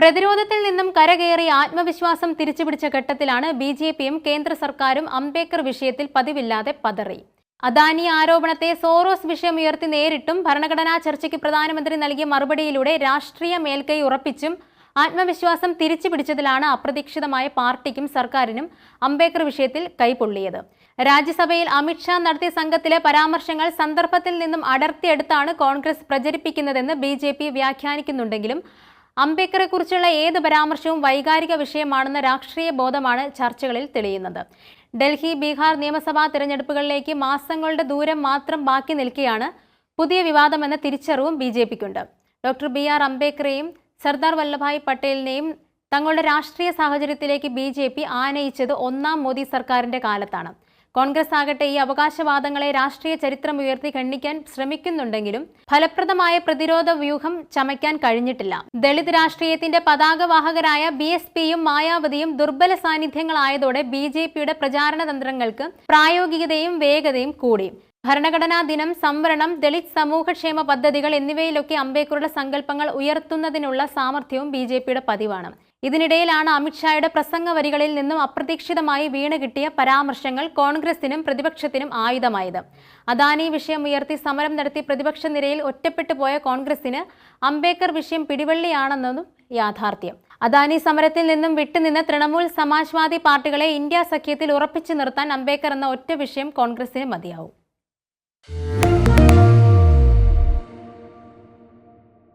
പ്രതിരോധത്തിൽ നിന്നും കരകയറി ആത്മവിശ്വാസം തിരിച്ചുപിടിച്ച ഘട്ടത്തിലാണ് ബിജെപിയും കേന്ദ്ര സർക്കാരും അംബേദ്കർ വിഷയത്തിൽ പതിവില്ലാതെ പതറി. അദാനി ആരോപണത്തെ സോറോസ് വിഷയം ഉയർത്തി നേരിട്ടും ഭരണഘടനാ ചർച്ചയ്ക്ക് പ്രധാനമന്ത്രി നൽകിയ മറുപടിയിലൂടെ രാഷ്ട്രീയ മേൽക്കൈ ഉറപ്പിച്ചും ആത്മവിശ്വാസം തിരിച്ചുപിടിച്ചതിലാണ് അപ്രതീക്ഷിതമായ പാർട്ടിക്കും സർക്കാരിനും അംബേദ്കർ വിഷയത്തിൽ കൈപൊള്ളിയത്. രാജ്യസഭയിൽ അമിത്ഷാ നടത്തിയ സംഘത്തിലെ പരാമർശങ്ങൾ സന്ദർഭത്തിൽ നിന്നും അടർത്തിയെടുത്താണ് കോൺഗ്രസ് പ്രചരിപ്പിക്കുന്നതെന്ന് ബിജെപി വ്യാഖ്യാനിക്കുന്നുണ്ടെങ്കിലും അംബേദ്കറെ കുറിച്ചുള്ള ഏത് പരാമർശവും വൈകാരിക വിഷയമാണെന്ന രാഷ്ട്രീയ ബോധമാണ് ചർച്ചകളിൽ തെളിയുന്നത്. ഡൽഹി, ബീഹാർ നിയമസഭാ തിരഞ്ഞെടുപ്പുകളിലേക്ക് മാസങ്ങളുടെ ദൂരം മാത്രം ബാക്കി നിൽക്കെയാണ് പുതിയ വിവാദമെന്ന തിരിച്ചറിവും ബിജെപിക്കുണ്ട്. ഡോക്ടർ BR അംബേദ്കറെയും സർദാർ വല്ലഭായ് പട്ടേലിനെയും തങ്ങളുടെ രാഷ്ട്രീയ സാഹചര്യത്തിലേക്ക് ബിജെപി ആനയിച്ചത് ഒന്നാം മോദി സർക്കാരിന്റെ കാലത്താണ്. കോൺഗ്രസ് ആകട്ടെ ഈ അവകാശവാദങ്ങളെ രാഷ്ട്രീയ ചരിത്രം ഉയർത്തി ഖണ്ഡിക്കാൻ ശ്രമിക്കുന്നുണ്ടെങ്കിലും ഫലപ്രദമായ പ്രതിരോധ വ്യൂഹം ചമയ്ക്കാൻ കഴിഞ്ഞിട്ടില്ല. ദളിത് രാഷ്ട്രീയത്തിന്റെ പതാകവാഹകരായ BSPയും മായാവതിയും ദുർബല സാന്നിധ്യങ്ങളായതോടെ ബിജെപിയുടെ പ്രചാരണ തന്ത്രങ്ങൾക്ക് പ്രായോഗികതയും വേഗതയും കൂടി. ഭരണഘടനാ ദിനം, സംവരണം, ദളിത് സമൂഹക്ഷേമ പദ്ധതികൾ എന്നിവയിലൊക്കെ അംബേദ്കറുടെ സങ്കല്പങ്ങൾ ഉയർത്തുന്നതിനുള്ള സാമർഥ്യവും ബിജെപിയുടെ പതിവാണ്. ഇതിനിടയിലാണ് അമിത്ഷായുടെ പ്രസംഗ വരികളിൽ നിന്നും അപ്രതീക്ഷിതമായി വീണ് കിട്ടിയ പരാമർശങ്ങൾ കോൺഗ്രസിനും പ്രതിപക്ഷത്തിനും ആയുധമായത്. അദാനി വിഷയം ഉയർത്തി സമരം നടത്തി പ്രതിപക്ഷ നിരയിൽ ഒറ്റപ്പെട്ടു പോയ കോൺഗ്രസിന് അംബേദ്കർ വിഷയം പിടിവള്ളിയാണെന്നതും യാഥാർത്ഥ്യം. അദാനി സമരത്തിൽ നിന്നും വിട്ടുനിന്ന് തൃണമൂൽ, സമാജ്വാദി പാർട്ടികളെ ഇന്ത്യ സഖ്യത്തിൽ ഉറപ്പിച്ചു നിർത്താൻ അംബേദ്കർ എന്ന ഒറ്റ വിഷയം കോൺഗ്രസിന് മതിയാവും.